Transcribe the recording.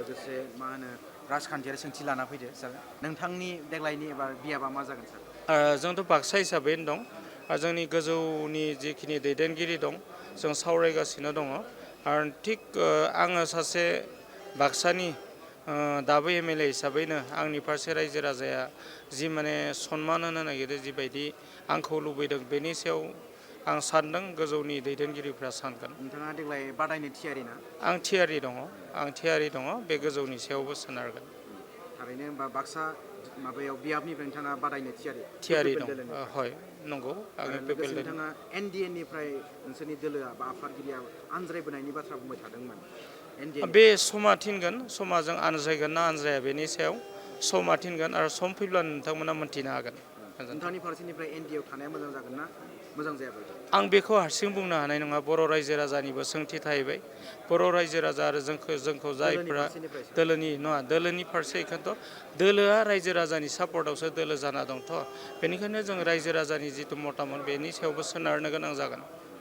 लोगोसे मा होनो राजखान्थियारि सोंथि लाना फैदो सार नोंथांनि देग्लायनि एबा बियाबा मा जागोन सार? जोंथ' बाक्सा हिसाबैनो दं जोंनि गोजौनि जिखिनि दैदेनगिरि दं जों सावरायगासिनो दङ आरो थिग आङो सासे बाक्सानि दाबो एमएलए हिसाबैनो आंनि फारसे रायजो राजाया जि माने सनमान होनो नागिरो जिबायदि आंखौ लुबैदों बेनि सायाव आं सानदों गोजौनि दैदेनगिरिफ्रा सानगोन। नोंथाङा देग्लाय बादायनो थियारि ना? आं थियारि दङ बे गोजौनि सायावबो सोनारगोन। थारैनो होमबा बाक्सा माबायाव बियाबनिफ्राय नोंथाङा बादायनो थियारि थियारि पिपल दं दोलोनिफ्राय हय नंगौ आरो आङो लोगोसे पेपेल नोंथाङा एनडिए निफ्राय नोंसोरनि दोलोआ बा आफादगिरिया आनज्रायबोनायनि बाथ्रा बुंबाय थादोंमोन एनडिए बे निफ्राय समा थिनगोन समाजों आनज्रायगोन ना आनज्राया बेनि सायाव समा थिनगोन आरो सम फैब्लानो नोंथांमोना मोनथिनो हागोन। गोजोन्थों। नोंथांनि फारसेनिफ्राय एनडिएआव थानाया मोजां जागोन ना मोजां जायाबायदि? आं बेखौ हारसिं बुंनो हानाय नङा बर' रायजो राजानिबो सोंथि थाहैबाय बर' रायजो राजा आरो जोंखौ दोलोनि जायफ्रा फारसेनिफ्राय सार दोलोनि नङा दोलोनि फारसे इखौथ' दोलोआ रायजो राजानि सापर्टआवसो दोलो जाना दंथ' बेनिखायनो जों रायजो राजानि जिथु मतामत बेनि सायावबो सोनारनो गोनां जागोन।